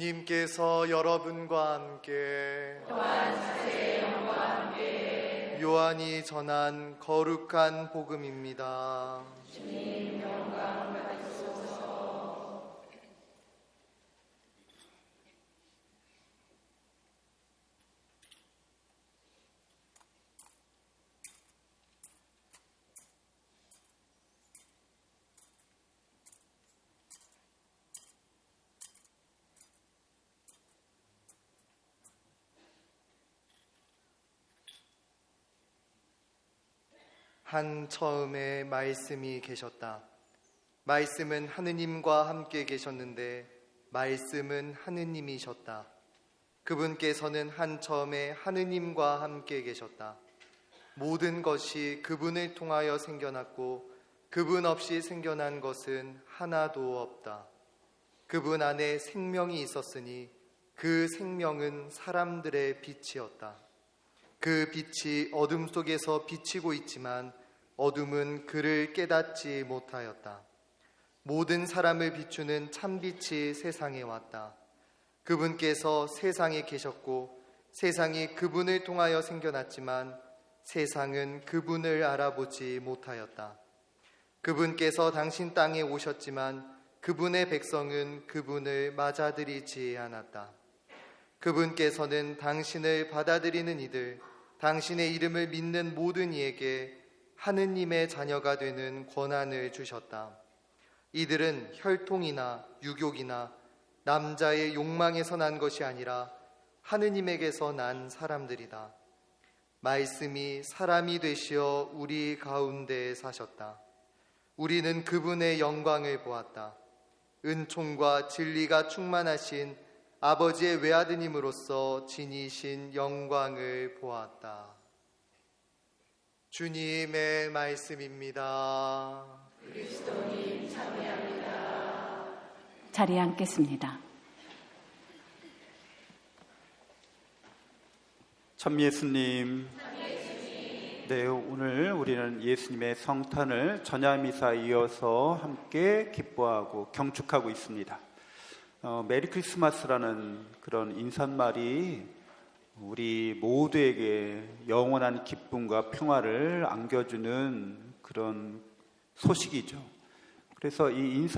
님께서 여러분과 함께 또한 사제의 영과 함께 요한이 전한 거룩한 복음입니다. 주님 영광 받으소서. 한 처음에 말씀이 계셨다. 말씀은 하느님과 함께 계셨는데 말씀은 하느님이셨다. 그분께서는 한 처음에 하느님과 함께 계셨다. 모든 것이 그분을 통하여 생겨났고 그분 없이 생겨난 것은 하나도 없다. 그분 안에 생명이 있었으니 그 생명은 사람들의 빛이었다. 그 빛이 어둠 속에서 비치고 있지만 어둠은 그를 깨닫지 못하였다. 모든 사람을 비추는 참빛이 세상에 왔다. 그분께서 세상에 계셨고 세상이 그분을 통하여 생겨났지만 세상은 그분을 알아보지 못하였다. 그분께서 당신 땅에 오셨지만 그분의 백성은 그분을 맞아들이지 않았다. 그분께서는 당신을 받아들이는 이들, 당신의 이름을 믿는 모든 이에게 하느님의 자녀가 되는 권한을 주셨다. 이들은 혈통이나 유교이나 남자의 욕망에서 난 것이 아니라 하느님에게서 난 사람들이다. 말씀이 사람이 되시어 우리 가운데 사셨다. 우리는 그분의 영광을 보았다. 은총과 진리가 충만하신 아버지의 외아드님으로서 지니신 영광을 보았다. 주님의 말씀입니다. 그리스도님 참여합니다. 자리에 앉겠습니다. 참 예수님. 네, 오늘 우리는 예수님의 성탄을 전야미사에 이어서 함께 기뻐하고 경축하고 있습니다. 메리 크리스마스라는 그런 인사말이 우리 모두에게 영원한 기쁨과 평화를 안겨주는 그런 소식이죠. 그래서 이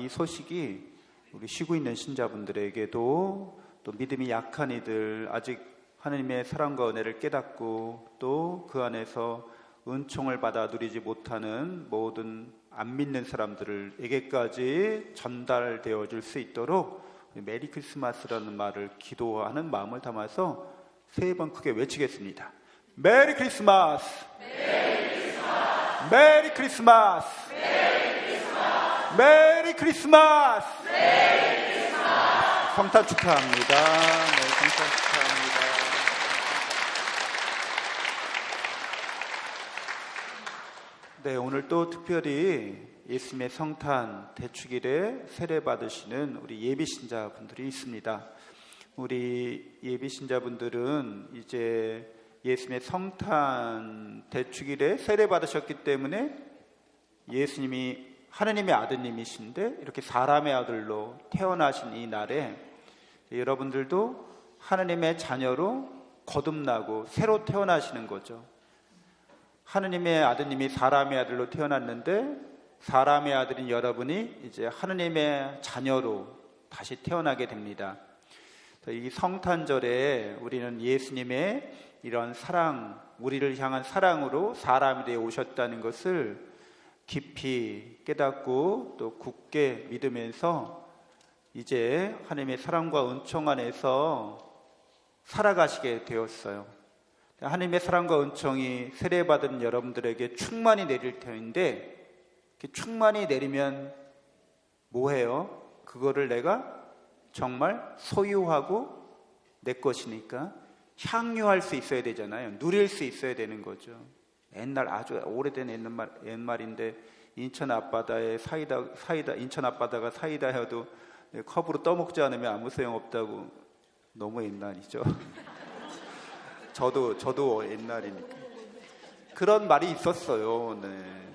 소식이 우리 쉬고 있는 신자분들에게도 또 믿음이 약한 이들, 아직 하나님의 사랑과 은혜를 깨닫고 또 그 안에서 은총을 받아 누리지 못하는 모든 안 믿는 사람들에게까지 전달되어 줄 수 있도록 메리 크리스마스라는 말을 기도하는 마음을 담아서 3번 크게 외치겠습니다. 메리 크리스마스! 메리 크리스마스! 메리 크리스마스! 메리 크리스마스! 메리 크리스마스! 성탄 축하합니다. 네, 성탄 축하합니다. 네, 오늘 또 특별히 예수님의 성탄 대축일에 세례 받으시는 우리 예비신자분들이 있습니다. 우리 예비신자분들은 이제 예수님의 성탄 대축일에 세례 받으셨기 때문에 예수님이 하느님의 아드님이신데 이렇게 사람의 아들로 태어나신 이 날에 여러분들도 하느님의 자녀로 거듭나고 새로 태어나시는 거죠. 하느님의 아드님이 사람의 아들로 태어났는데 사람의 아들인 여러분이 이제 하느님의 자녀로 다시 태어나게 됩니다. 이 성탄절에 우리는 예수님의 이런 사랑, 우리를 향한 사랑으로 사람이 되어 오셨다는 것을 깊이 깨닫고 또 굳게 믿으면서 이제 하나님의 사랑과 은총 안에서 살아가시게 되었어요. 하나님의 사랑과 은총이 세례받은 여러분들에게 충만히 내릴 터인데 충만히 내리면 뭐해요? 그거를 내가 정말 소유하고 내 것이니까 향유할 수 있어야 되잖아요. 누릴 수 있어야 되는 거죠. 옛날 아주 오래된 옛말인데 인천 앞바다에 인천 앞바다가 사이다여도 컵으로 떠먹지 않으면 아무 소용없다고. 너무 옛날이죠. 저도 옛날이니까 그런 말이 있었어요. 네.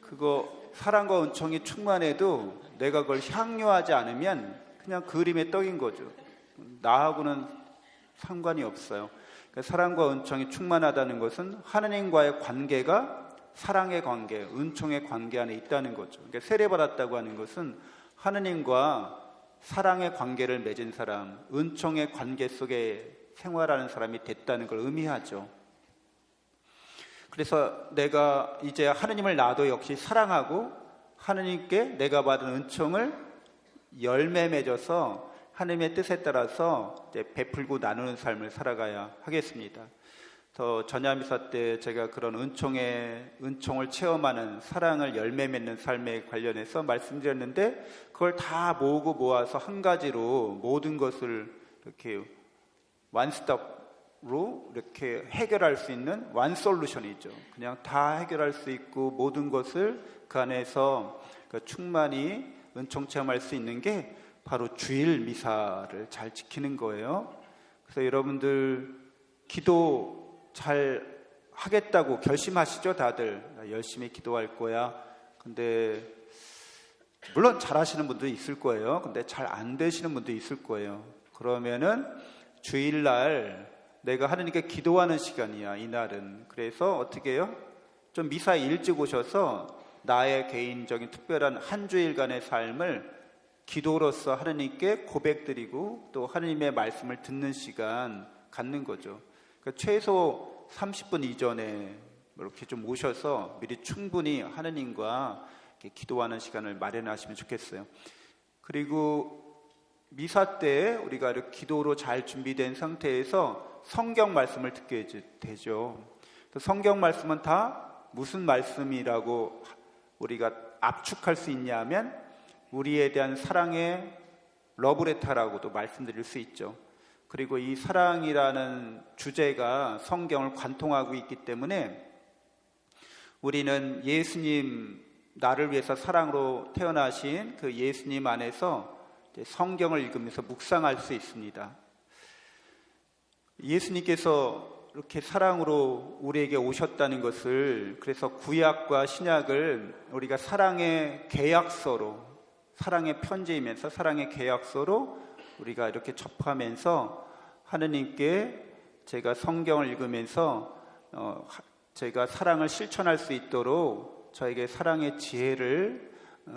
그거 사랑과 은총이 충만해도 내가 그걸 향유하지 않으면 그냥 그림의 떡인 거죠. 나하고는 상관이 없어요. 그러니까 사랑과 은총이 충만하다는 것은 하느님과의 관계가 사랑의 관계, 은총의 관계 안에 있다는 거죠. 그러니까 세례받았다고 하는 것은 하느님과 사랑의 관계를 맺은 사람, 은총의 관계 속에 생활하는 사람이 됐다는 걸 의미하죠. 그래서 내가 이제 하느님을 나도 역시 사랑하고 하느님께 내가 받은 은총을 열매 맺어서 하느님의 뜻에 따라서 이제 베풀고 나누는 삶을 살아가야 하겠습니다. 전야미사 때 제가 그런 은총을 체험하는 사랑을 열매 맺는 삶에 관련해서 말씀드렸는데, 그걸 다 모으고 모아서 한 가지로 모든 것을 이렇게 원스톱으로 이렇게 해결할 수 있는 원솔루션이죠. 그냥 다 해결할 수 있고 모든 것을 그 안에서 충만히 은총 체험할 수 있는 게 바로 주일 미사를 잘 지키는 거예요. 그래서 여러분들 기도 잘 하겠다고 결심하시죠? 다들 나 열심히 기도할 거야. 근데 물론 잘 하시는 분도 있을 거예요. 근데 잘 안 되시는 분도 있을 거예요. 그러면은 주일날 내가 하느님께 기도하는 시간이야, 이날은. 그래서 어떻게 해요? 좀 미사에 일찍 오셔서 나의 개인적인 특별한 한 주일간의 삶을 기도로서 하느님께 고백드리고 또 하느님의 말씀을 듣는 시간 갖는 거죠. 그러니까 최소 30분 이전에 이렇게 좀 오셔서 미리 충분히 하느님과 이렇게 기도하는 시간을 마련하시면 좋겠어요. 그리고 미사 때 우리가 이렇게 기도로 잘 준비된 상태에서 성경 말씀을 듣게 되죠. 성경 말씀은 다 무슨 말씀이라고 우리가 압축할 수 있냐면 우리에 대한 사랑의 러브레터라고도 말씀드릴 수 있죠. 그리고 이 사랑이라는 주제가 성경을 관통하고 있기 때문에 우리는 예수님, 나를 위해서 사랑으로 태어나신 그 예수님 안에서 성경을 읽으면서 묵상할 수 있습니다. 예수님께서 이렇게 사랑으로 우리에게 오셨다는 것을, 그래서 구약과 신약을 우리가 사랑의 계약서로, 사랑의 편지이면서 사랑의 계약서로 우리가 이렇게 접하면서 하느님께 제가 성경을 읽으면서 제가 사랑을 실천할 수 있도록 저에게 사랑의 지혜를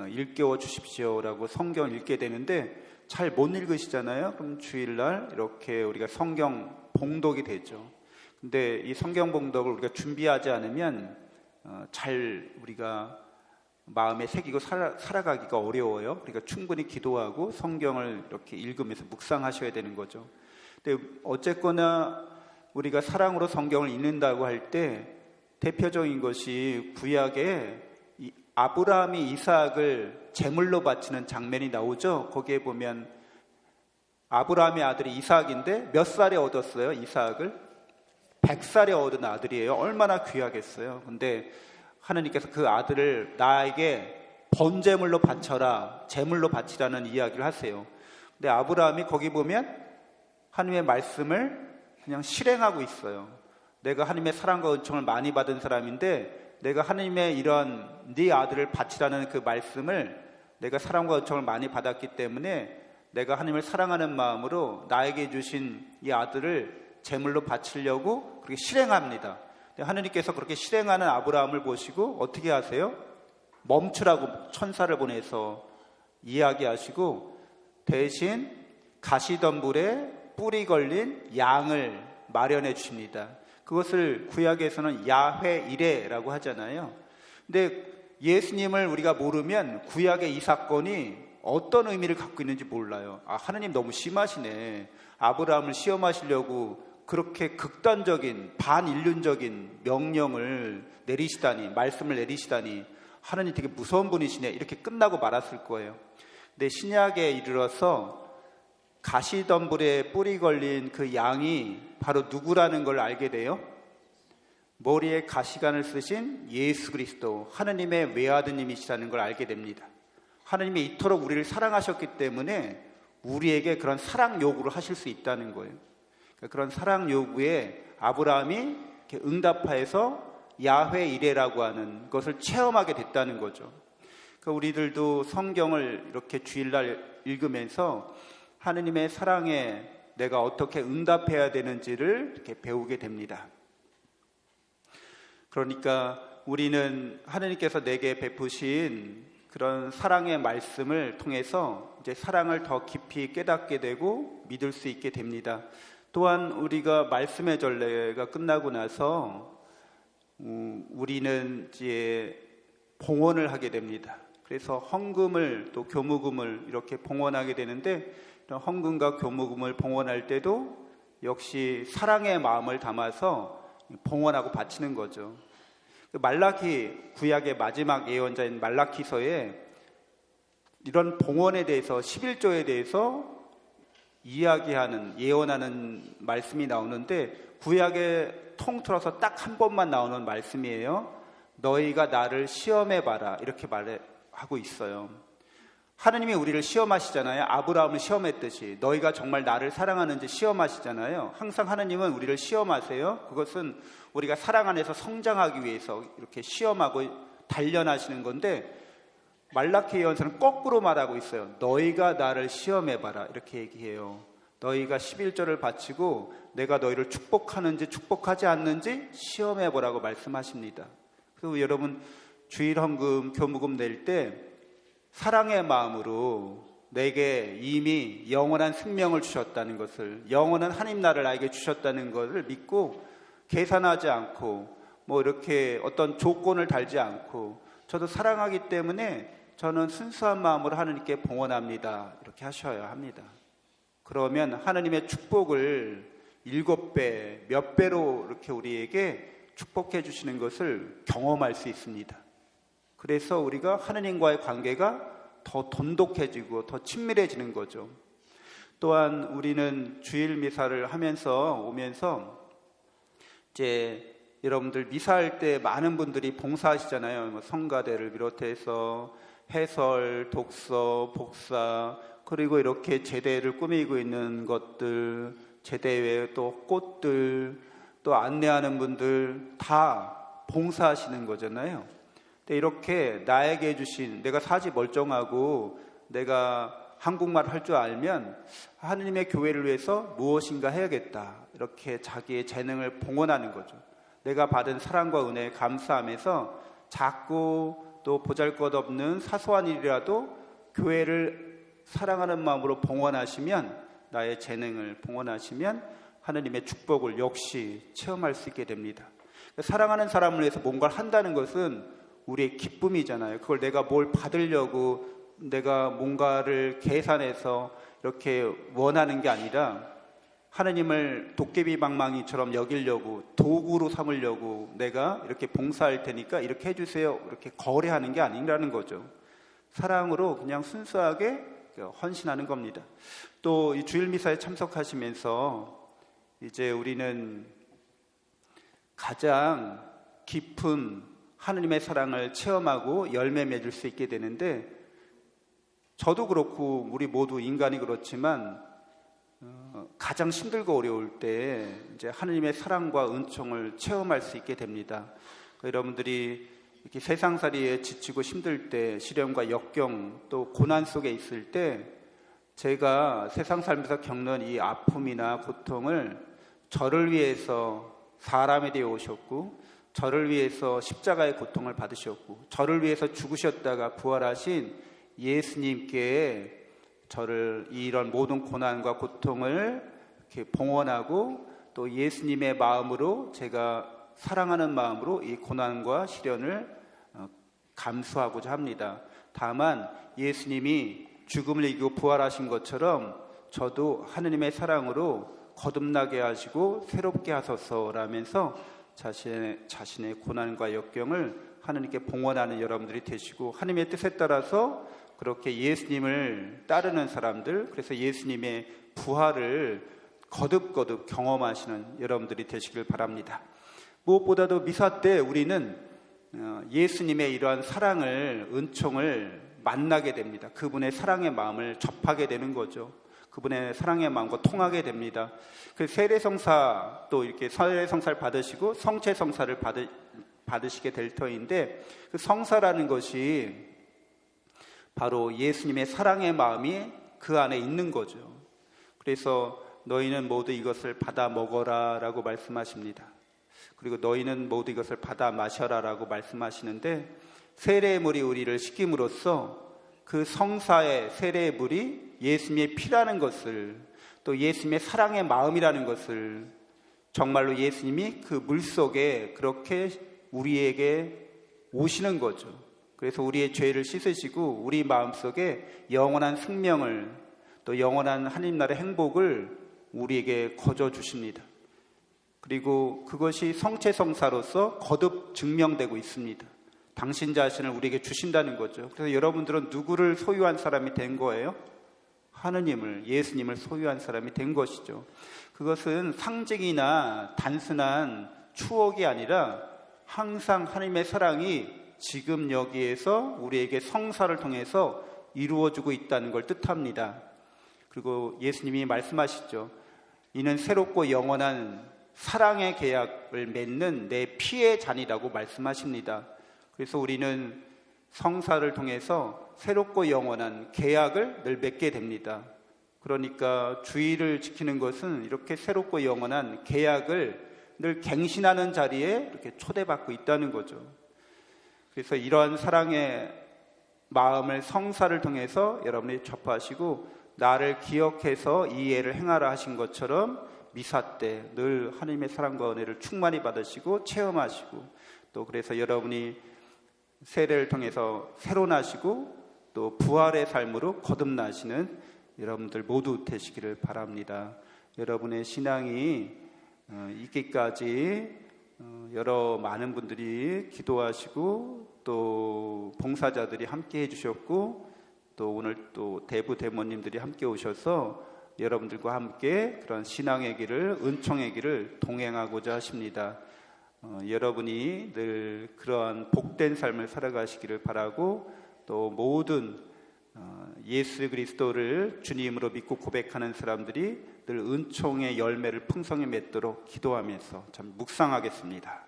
일깨워 주십시오라고 성경을 읽게 되는데 잘 못 읽으시잖아요. 그럼 주일날 이렇게 우리가 성경 봉독이 되죠. 근데 이 성경 봉독을 우리가 준비하지 않으면 잘 우리가 마음에 새기고 살아가기가 어려워요. 그러니까 충분히 기도하고 성경을 이렇게 읽으면서 묵상하셔야 되는 거죠. 근데 어쨌거나 우리가 사랑으로 성경을 읽는다고 할 때 대표적인 것이 구약에 아브라함이 이삭을 제물로 바치는 장면이 나오죠. 거기에 보면 아브라함의 아들이 이삭인데 몇 살에 얻었어요? 이삭을 100살에 얻은 아들이에요. 얼마나 귀하겠어요. 근데 하느님께서 그 아들을 나에게 번제물로 바쳐라, 제물로 바치라는 이야기를 하세요. 근데 아브라함이 거기 보면 하느님의 말씀을 그냥 실행하고 있어요. 내가 하느님의 사랑과 은총을 많이 받은 사람인데 내가 하느님의 이런 네 아들을 바치라는 그 말씀을 내가 사랑과 은총을 많이 받았기 때문에 내가 하느님을 사랑하는 마음으로 나에게 주신 이 아들을 제물로 바치려고 그렇게 실행합니다. 하느님께서 그렇게 실행하는 아브라함을 보시고 어떻게 하세요? 멈추라고 천사를 보내서 이야기하시고 대신 가시덤불에 뿔이 걸린 양을 마련해 주십니다. 그것을 구약에서는 야훼 이레라고 하잖아요. 근데 예수님을 우리가 모르면 구약의 이 사건이 어떤 의미를 갖고 있는지 몰라요. 하느님 너무 심하시네. 아브라함을 시험하시려고 그렇게 극단적인 반인륜적인 명령을 내리시다니, 말씀을 내리시다니 하느님 되게 무서운 분이시네, 이렇게 끝나고 말았을 거예요. 근데 신약에 이르러서 가시덤불에 뿔이 걸린 그 양이 바로 누구라는 걸 알게 돼요. 머리에 가시관을 쓰신 예수 그리스도, 하느님의 외아드님이시라는 걸 알게 됩니다. 하느님이 이토록 우리를 사랑하셨기 때문에 우리에게 그런 사랑 요구를 하실 수 있다는 거예요. 그런 사랑 요구에 아브라함이 응답하여서 야훼 이레라고 하는 것을 체험하게 됐다는 거죠. 그러니까 우리들도 성경을 이렇게 주일날 읽으면서 하느님의 사랑에 내가 어떻게 응답해야 되는지를 이렇게 배우게 됩니다. 그러니까 우리는 하느님께서 내게 베푸신 그런 사랑의 말씀을 통해서 이제 사랑을 더 깊이 깨닫게 되고 믿을 수 있게 됩니다. 또한 우리가 말씀의 전례가 끝나고 나서 우리는 이제 봉헌을 하게 됩니다. 그래서 헌금을 또 교무금을 이렇게 봉헌하게 되는데, 헌금과 교무금을 봉헌할 때도 역시 사랑의 마음을 담아서 봉헌하고 바치는 거죠. 말라키, 구약의 마지막 예언자인 말라키서에 이런 봉헌에 대해서, 11조에 대해서 이야기하는, 예언하는 말씀이 나오는데, 구약에 통틀어서 딱 한 번만 나오는 말씀이에요. 너희가 나를 시험해봐라, 이렇게 말하고 있어요. 하느님이 우리를 시험하시잖아요. 아브라함을 시험했듯이 너희가 정말 나를 사랑하는지 시험하시잖아요. 항상 하느님은 우리를 시험하세요. 그것은 우리가 사랑 안에서 성장하기 위해서 이렇게 시험하고 단련하시는 건데, 말라키 예언서는 거꾸로 말하고 있어요. 너희가 나를 시험해봐라, 이렇게 얘기해요. 너희가 11조를 바치고 내가 너희를 축복하는지 축복하지 않는지 시험해보라고 말씀하십니다. 그리고 여러분, 주일헌금, 교무금 낼 때 사랑의 마음으로 내게 이미 영원한 생명을 주셨다는 것을, 영원한 하나님 나라를 나에게 주셨다는 것을 믿고 계산하지 않고 뭐 이렇게 어떤 조건을 달지 않고, 저도 사랑하기 때문에 저는 순수한 마음으로 하나님께 봉헌합니다, 이렇게 하셔야 합니다. 그러면 하나님의 축복을 7배, 몇 배로 이렇게 우리에게 축복해 주시는 것을 경험할 수 있습니다. 그래서 우리가 하느님과의 관계가 더 돈독해지고 더 친밀해지는 거죠. 또한 우리는 주일 미사를 오면서 이제 여러분들 미사할 때 많은 분들이 봉사하시잖아요. 뭐 성가대를 비롯해서 해설, 독서, 복사, 그리고 이렇게 제대를 꾸미고 있는 것들, 제대 외에 또 꽃들, 또 안내하는 분들 다 봉사하시는 거잖아요. 근데 이렇게 나에게 주신, 내가 사지 멀쩡하고 내가 한국말 할 줄 알면 하느님의 교회를 위해서 무엇인가 해야겠다, 이렇게 자기의 재능을 봉헌하는 거죠. 내가 받은 사랑과 은혜에 감사하면서 작고 또 보잘것없는 사소한 일이라도 교회를 사랑하는 마음으로 봉헌하시면, 나의 재능을 봉헌하시면 하느님의 축복을 역시 체험할 수 있게 됩니다. 사랑하는 사람을 위해서 뭔가를 한다는 것은 우리의 기쁨이잖아요. 그걸 내가 뭘 받으려고 내가 뭔가를 계산해서 이렇게 원하는 게 아니라, 하느님을 도깨비 방망이처럼 여기려고, 도구로 삼으려고 내가 이렇게 봉사할 테니까 이렇게 해주세요, 이렇게 거래하는 게 아니라는 거죠. 사랑으로 그냥 순수하게 헌신하는 겁니다. 또 이 주일미사에 참석하시면서 이제 우리는 가장 깊은 하느님의 사랑을 체험하고 열매 맺을 수 있게 되는데, 저도 그렇고 우리 모두 인간이 그렇지만 가장 힘들고 어려울 때 이제 하느님의 사랑과 은총을 체험할 수 있게 됩니다. 여러분들이 이렇게 세상살이에 지치고 힘들 때, 시련과 역경 또 고난 속에 있을 때, 제가 세상 살면서 겪는 이 아픔이나 고통을 저를 위해서 사람에 대해 오셨고, 저를 위해서 십자가의 고통을 받으셨고, 저를 위해서 죽으셨다가 부활하신 예수님께 저를 이런 모든 고난과 고통을 이렇게 봉헌하고, 또 예수님의 마음으로, 제가 사랑하는 마음으로 이 고난과 시련을 감수하고자 합니다. 다만 예수님이 죽음을 이기고 부활하신 것처럼 저도 하느님의 사랑으로 거듭나게 하시고 새롭게 하소서라면서 자신의 고난과 역경을 하느님께 봉헌하는 여러분들이 되시고, 하느님의 뜻에 따라서 그렇게 예수님을 따르는 사람들, 그래서 예수님의 부활을 거듭거듭 경험하시는 여러분들이 되시길 바랍니다. 무엇보다도 미사 때 우리는 예수님의 이러한 사랑을, 은총을 만나게 됩니다. 그분의 사랑의 마음을 접하게 되는 거죠. 그분의 사랑의 마음과 통하게 됩니다. 그 세례성사, 또 이렇게 세례성사를 받으시고 성체성사를 받으시게 될 터인데, 그 성사라는 것이 바로 예수님의 사랑의 마음이 그 안에 있는 거죠. 그래서 너희는 모두 이것을 받아 먹어라 라고 말씀하십니다. 그리고 너희는 모두 이것을 받아 마셔라 라고 말씀하시는데, 세례의 물이 우리를 씻김으로써 그 성사의 세례의 물이 예수님의 피라는 것을, 또 예수님의 사랑의 마음이라는 것을, 정말로 예수님이 그 물 속에 그렇게 우리에게 오시는 거죠. 그래서 우리의 죄를 씻으시고 우리 마음속에 영원한 생명을, 또 영원한 하나님 나라의 행복을 우리에게 거저 주십니다. 그리고 그것이 성체성사로서 거듭 증명되고 있습니다. 당신 자신을 우리에게 주신다는 거죠. 그래서 여러분들은 누구를 소유한 사람이 된 거예요? 하느님을, 예수님을 소유한 사람이 된 것이죠. 그것은 상징이나 단순한 추억이 아니라 항상 하나님의 사랑이 지금 여기에서 우리에게 성사를 통해서 이루어지고 있다는 걸 뜻합니다. 그리고 예수님이 말씀하시죠. 이는 새롭고 영원한 사랑의 계약을 맺는 내 피의 잔이라고 말씀하십니다. 그래서 우리는 성사를 통해서 새롭고 영원한 계약을 늘 맺게 됩니다. 그러니까 주의를 지키는 것은 이렇게 새롭고 영원한 계약을 늘 갱신하는 자리에 이렇게 초대받고 있다는 거죠. 그래서 이러한 사랑의 마음을 성사를 통해서 여러분이 접하시고, 나를 기억해서 이 예를 행하라 하신 것처럼 미사 때 늘 하나님의 사랑과 은혜를 충만히 받으시고 체험하시고, 또 그래서 여러분이 세례를 통해서 새로 나시고 또 부활의 삶으로 거듭나시는 여러분들 모두 되시기를 바랍니다. 여러분의 신앙이 있기까지 여러 많은 분들이 기도하시고 또 봉사자들이 함께 해주셨고, 또 오늘 또 대부 대모님들이 함께 오셔서 여러분들과 함께 그런 신앙의 길을, 은총의 길을 동행하고자 하십니다. 여러분이 늘 그러한 복된 삶을 살아가시기를 바라고, 또 모든 예수 그리스도를 주님으로 믿고 고백하는 사람들이 늘 은총의 열매를 풍성히 맺도록 기도하면서 참 묵상하겠습니다.